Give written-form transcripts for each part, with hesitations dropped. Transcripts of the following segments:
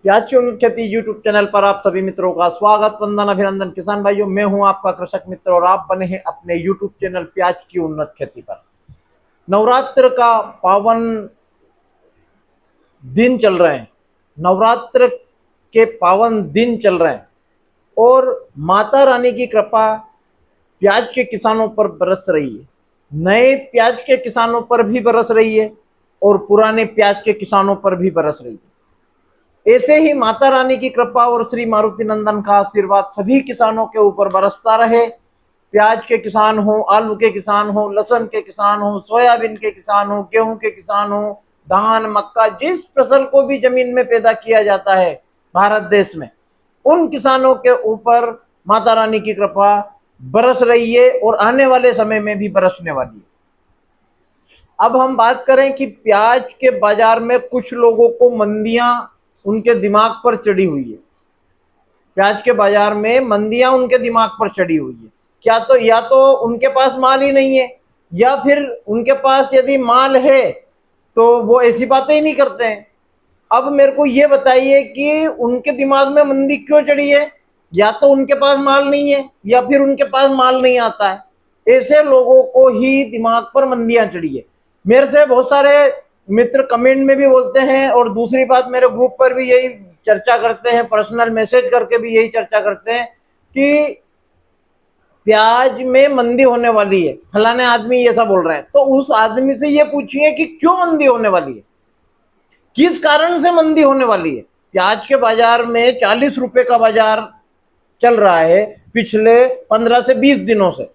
प्याज की उन्नत खेती यूट्यूब चैनल पर आप सभी मित्रों का स्वागत, वंदन, अभिनंदन। किसान भाइयों, मैं हूं आपका कृषक मित्र और आप बने हैं अपने यूट्यूब चैनल प्याज की उन्नत खेती पर। नवरात्र का पावन दिन चल रहे हैं, नवरात्र के पावन दिन चल रहे हैं और माता रानी की कृपा प्याज के किसानों पर बरस रही है। नए प्याज के किसानों पर भी बरस रही है और पुराने प्याज के किसानों पर भी बरस रही है। ऐसे ही माता रानी की कृपा और श्री मारुति नंदन का आशीर्वाद सभी किसानों के ऊपर बरसता रहे। प्याज के किसान हो, आलू के किसान हो, लहसुन के किसान हो, सोयाबीन के किसान हो, गेहूं के किसान हो, धान, मक्का, जिस फसल को भी जमीन में पैदा किया जाता है भारत देश में, उन किसानों के ऊपर माता रानी की कृपा बरस रही है और आने वाले समय में भी बरसने वाली है। अब हम बात करें कि प्याज के बाजार में कुछ लोगों को मंदियां उनके दिमाग पर चढ़ी हुई है। प्याज के बाजार में मंदियां उनके दिमाग पर चढ़ी हुई है। क्या तो या तो उनके पास माल ही नहीं है, या फिर उनके पास यदि माल है तो वो ऐसी बातें ही नहीं करते हैं। अब मेरे को ये बताइए कि उनके दिमाग में मंदी क्यों चढ़ी है? या तो उनके पास माल नहीं है या फिर उनके पास माल नहीं आता है। ऐसे लोगों को ही दिमाग पर मंदियां चढ़ी है। मेरे से बहुत सारे मित्र कमेंट में भी बोलते हैं और दूसरी बात मेरे ग्रुप पर भी यही चर्चा करते हैं, पर्सनल मैसेज करके भी यही चर्चा करते हैं कि प्याज में मंदी होने वाली है, फलाने आदमी ये सब बोल रहे हैं। तो उस आदमी से ये पूछिए कि क्यों मंदी होने वाली है, किस कारण से मंदी होने वाली है। प्याज के बाजार में 40 रुपए का बाजार चल रहा है पिछले 15 से 20 दिनों से,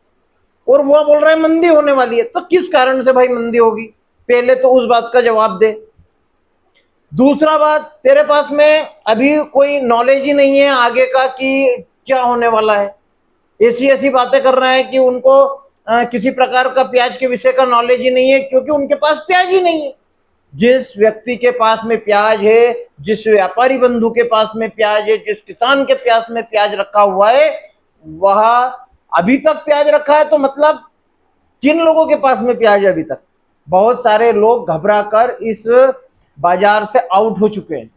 और वो बोल रहा है मंदी होने वाली है। तो किस कारण से भाई मंदी होगी, पहले तो उस बात का जवाब दे। दूसरा बात, तेरे पास में अभी कोई नॉलेज ही नहीं है आगे का कि क्या होने वाला है। ऐसी ऐसी बातें कर रहे हैं कि उनको किसी प्रकार का प्याज के विषय का नॉलेज ही नहीं है, क्योंकि उनके पास प्याज ही नहीं है। जिस व्यक्ति के पास में प्याज है, जिस व्यापारी बंधु के पास में प्याज है, जिस किसान के पास में प्याज रखा हुआ है, वह अभी तक प्याज रखा है, तो मतलब किन लोगों के पास में प्याज है अभी तक? बहुत सारे लोग घबरा कर इस बाजार से आउट हो चुके हैं।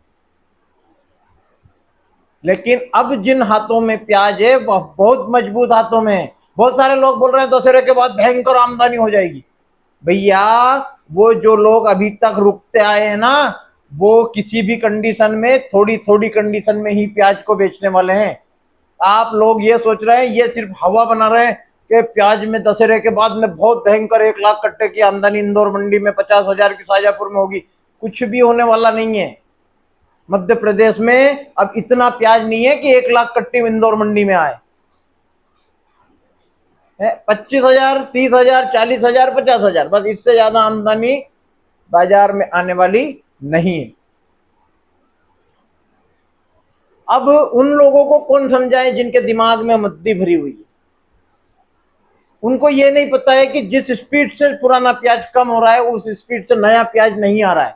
लेकिन अब जिन हाथों में प्याज है वह बहुत मजबूत हाथों में है। बहुत सारे लोग बोल रहे हैं दशहरे के बाद भयंकर आमदनी हो जाएगी। भैया, वो जो लोग अभी तक रुकते आए हैं ना, वो किसी भी कंडीशन में, थोड़ी थोड़ी कंडीशन में ही प्याज को बेचने वाले हैं। आप लोग ये सोच रहे हैं, ये सिर्फ हवा बना रहे हैं कि प्याज में दशहरे के बाद में बहुत भयंकर 1 लाख कट्टे की आमदनी इंदौर मंडी में, 50,000 की शाजापुर में होगी। कुछ भी होने वाला नहीं है। मध्य प्रदेश में अब इतना प्याज नहीं है कि 1 लाख कट्टी इंदौर मंडी में आए। 25,000, 30,000, 40,000, 50,000, बस इससे ज्यादा आमदनी बाजार में आने वाली नहीं है। अब उन लोगों को कौन समझाए जिनके दिमाग में मद्दी भरी हुई है। उनको ये नहीं पता है कि जिस स्पीड से पुराना प्याज कम हो रहा है, उस स्पीड से नया प्याज नहीं आ रहा है।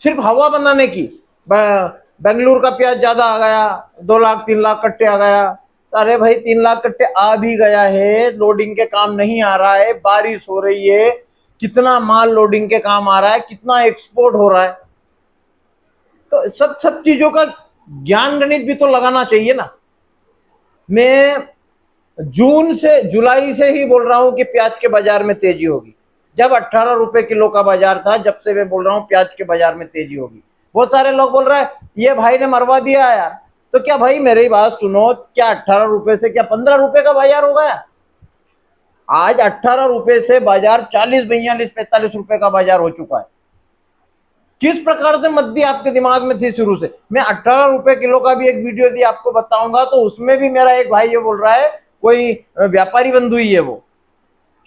सिर्फ हवा बनाने की। बेंगलुरु का प्याज ज्यादा आ गया, 2 लाख 3 लाख कट्टे आ गया। अरे भाई, 3 लाख कट्टे आ भी गया है, लोडिंग के काम नहीं आ रहा है, बारिश हो रही है, कितना माल लोडिंग के काम आ रहा है, कितना एक्सपोर्ट हो रहा है। तो सब सब चीजों का ज्ञान गणित भी तो लगाना चाहिए ना। मैं जून से, जुलाई से ही बोल रहा हूं कि प्याज के बाजार में तेजी होगी। जब 18 रुपए किलो का बाजार था, जब से मैं बोल रहा हूं प्याज के बाजार में तेजी होगी। बहुत सारे लोग बोल रहे हैं ये भाई ने मरवा दिया यार। तो क्या भाई, मेरी बात सुनो, क्या 18 रुपए से क्या 15 रुपए का बाजार हो गया? आज 18 रुपए से बाजार 40, 42, 45 रुपए का बाजार हो चुका है। किस प्रकार से मद्दी आपके दिमाग में थी शुरू से? मैं 18 रुपए किलो का भी एक वीडियो दी आपको बताऊंगा, तो उसमें भी मेरा एक भाई ये बोल रहा है, कोई व्यापारी बंधु ही है वो,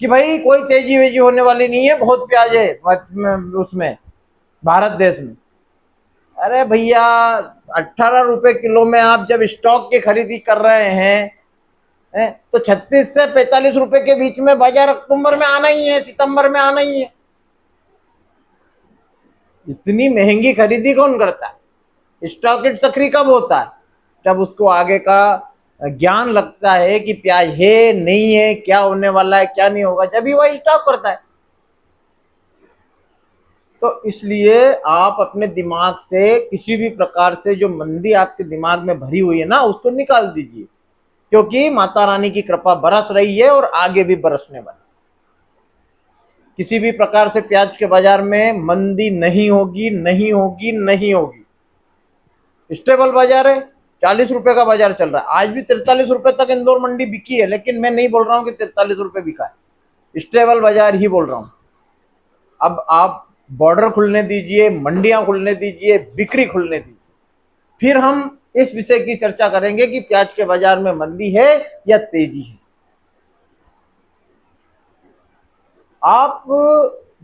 कि भाई कोई तेजी वेजी होने वाली नहीं है, बहुत प्याज है उसमें, भारत देश में। अरे भैया, 18 रुपए किलो में आप जब स्टॉक की खरीदी कर रहे हैं, तो 36 से 45 रुपए के बीच में बाजार अक्टूबर में आना ही है, सितंबर में आना ही है। इतनी महंगी खरीदी कौन करता है? स्टॉक सक्रिय कब होता है? जब उसको आगे का ज्ञान लगता है कि प्याज है नहीं है, क्या होने वाला है क्या नहीं होगा, जब भी वह स्टॉक करता है। तो इसलिए आप अपने दिमाग से किसी भी प्रकार से जो मंदी आपके दिमाग में भरी हुई है ना, उसको निकाल दीजिए, क्योंकि माता रानी की कृपा बरस रही है और आगे भी बरसने वाली। किसी भी प्रकार से प्याज के बाजार में मंदी नहीं होगी, नहीं होगी, नहीं होगी। स्टेबल बाजार है, 40 रुपए का बाजार चल रहा है। आज भी 43 रुपए तक इंदौर मंडी बिकी है, लेकिन मैं नहीं बोल रहा हूं कि 43 रुपए बिका है, स्टेबल बाजार ही बोल रहा हूं। अब आप बॉर्डर खुलने दीजिए, मंडियां खुलने दीजिए, बिक्री खुलने दीजिए, फिर हम इस विषय की चर्चा करेंगे कि प्याज के बाजार में मंदी है या तेजी है। आप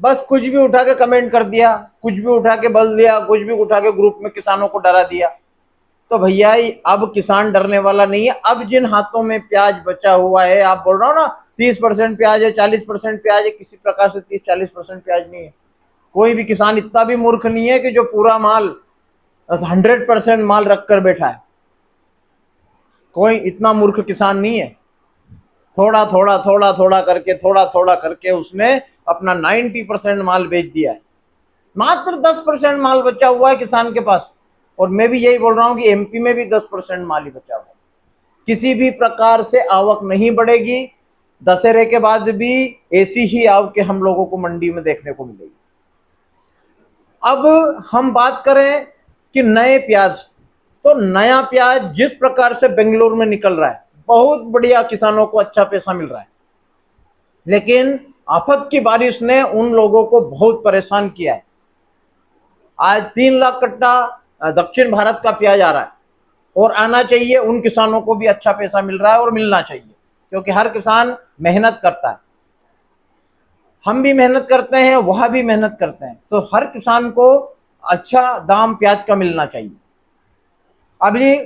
बस कुछ भी उठा के कमेंट कर दिया, कुछ भी उठा के बोल दिया, कुछ भी उठा के ग्रुप में किसानों को डरा दिया, तो भैया अब किसान डरने वाला नहीं है। अब जिन हाथों में प्याज बचा हुआ है, आप बोल रहा हो ना 30% प्याज है, 40% प्याज है, किसी प्रकार से 30-40% प्याज नहीं है। कोई भी किसान इतना भी मूर्ख नहीं है कि जो पूरा माल 100% माल रख कर बैठा है। कोई इतना मूर्ख किसान नहीं है। थोड़ा थोड़ा थोड़ा थोड़ा करके, थोड़ा थोड़ा करके उसने अपना 90% माल बेच दिया है। मात्र 10% माल बचा हुआ है किसान के पास। और मैं भी यही बोल रहा हूं कि एमपी में भी 10% माल ही बचा हुआ है। किसी भी प्रकार से आवक नहीं बढ़ेगी। दशहरे के बाद भी ऐसी ही आवक हम लोगों को मंडी में देखने को मिलेगी। अब हम बात करें कि नए प्याज, तो नया प्याज जिस प्रकार से बेंगलुरु में निकल रहा है, बहुत बढ़िया, किसानों को अच्छा पैसा मिल रहा है। लेकिन आफत की बारिश ने उन लोगों को बहुत परेशान किया है। आज 3 लाख कट्टा दक्षिण भारत का प्याज आ रहा है, और आना चाहिए। उन किसानों को भी अच्छा पैसा मिल रहा है और मिलना चाहिए, क्योंकि हर किसान मेहनत करता है। हम भी मेहनत करते हैं, वह भी मेहनत करते हैं, तो हर किसान को अच्छा दाम प्याज का मिलना चाहिए। अभी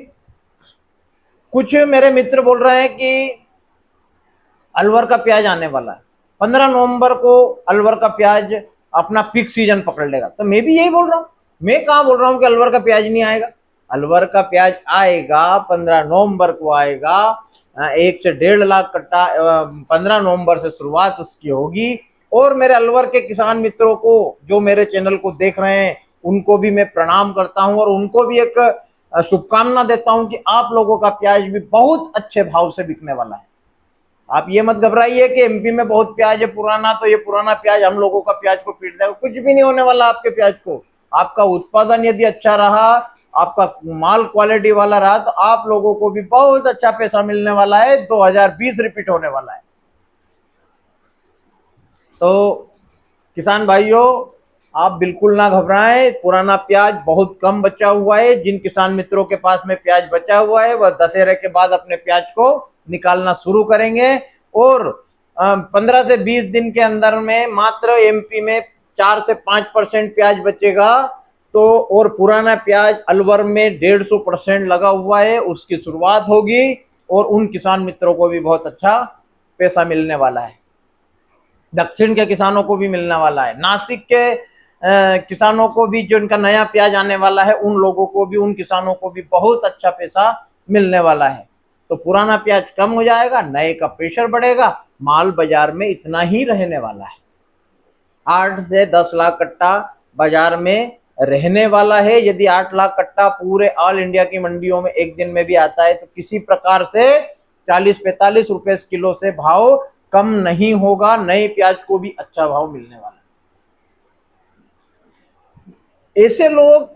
कुछ मेरे मित्र बोल रहे हैं कि अलवर का प्याज आने वाला है, 15 नवंबर को अलवर का प्याज अपना पीक सीजन पकड़ लेगा। तो मैं भी यही बोल रहा हूँ। मैं कहाँ बोल रहा हूँ कि अलवर का प्याज नहीं आएगा। अलवर का प्याज आएगा, 15 नवंबर को आएगा। 1 से 1.5 लाख कट्टा 15 नवंबर से शुरुआत उसकी होगी। और मेरे अलवर के किसान मित्रों को, जो मेरे चैनल को देख रहे हैं, उनको भी मैं प्रणाम करता हूं और उनको भी एक शुभकामना देता हूं कि आप लोगों का प्याज भी बहुत अच्छे भाव से बिकने वाला है। आप ये मत घबराइए कि एमपी में बहुत प्याज है पुराना, तो ये पुराना प्याज हम लोगों का प्याज को पीट देगा। कुछ भी नहीं होने वाला आपके प्याज को। आपका उत्पादन यदि अच्छा रहा, आपका माल क्वालिटी वाला रहा, तो आप लोगों को भी बहुत अच्छा पैसा मिलने वाला है। 2020 रिपीट होने वाला है। तो किसान भाइयों, आप बिल्कुल ना घबराएं। पुराना प्याज बहुत कम बचा हुआ है। जिन किसान मित्रों के पास में प्याज बचा हुआ है, वह दशहरे के बाद अपने प्याज को निकालना शुरू करेंगे। और 15 से 20 दिन के अंदर में मात्र एमपी में 4 से 5% प्याज बचेगा। तो और पुराना प्याज अलवर में 150% लगा हुआ है, उसकी शुरुआत होगी और उन किसान मित्रों को भी बहुत अच्छा पैसा मिलने वाला है। दक्षिण के किसानों को भी मिलने वाला है। नासिक के किसानों को भी, जो इनका नया प्याज आने वाला है, उन लोगों को भी, उन किसानों को भी बहुत अच्छा पैसा मिलने वाला है। तो पुराना प्याज कम हो जाएगा, नए का प्रेशर बढ़ेगा, माल बाजार में इतना ही रहने वाला है। 8 से 10 लाख कट्टा बाजार में रहने वाला है। यदि 8 लाख कट्टा पूरे ऑल इंडिया की मंडियों में एक दिन में भी आता है, तो किसी प्रकार से 40-45 रुपए किलो से भाव कम नहीं होगा। नए प्याज को भी अच्छा भाव मिलने वाला है। ऐसे लोग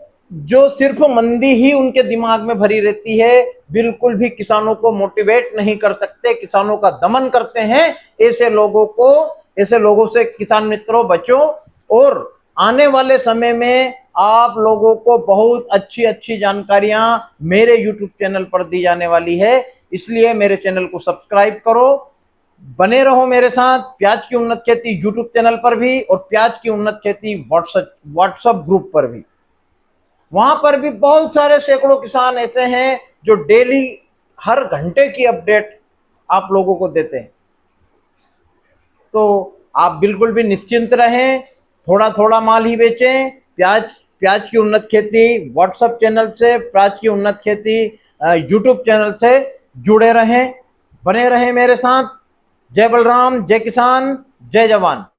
जो सिर्फ मंदी ही उनके दिमाग में भरी रहती है, बिल्कुल भी किसानों को मोटिवेट नहीं कर सकते, किसानों का दमन करते हैं, ऐसे लोगों से किसान मित्रों बचो। और आने वाले समय में आप लोगों को बहुत अच्छी अच्छी जानकारियां मेरे YouTube चैनल पर दी जाने वाली है। इसलिए मेरे चैनल को सब्सक्राइब करो, बने रहो मेरे साथ। प्याज की उन्नत खेती YouTube चैनल पर भी और प्याज की उन्नत खेती व्हाट्सएप ग्रुप पर भी। वहां पर भी बहुत सारे सैकड़ों किसान ऐसे हैं जो डेली हर घंटे की अपडेट आप लोगों को देते हैं। तो आप बिल्कुल भी निश्चिंत रहें, थोड़ा थोड़ा माल ही बेचें। प्याज की उन्नत खेती व्हाट्सएप चैनल से, प्याज की उन्नत खेती यूट्यूब चैनल से जुड़े रहें, बने रहें मेरे साथ। जय बलराम, जय किसान, जय जवान।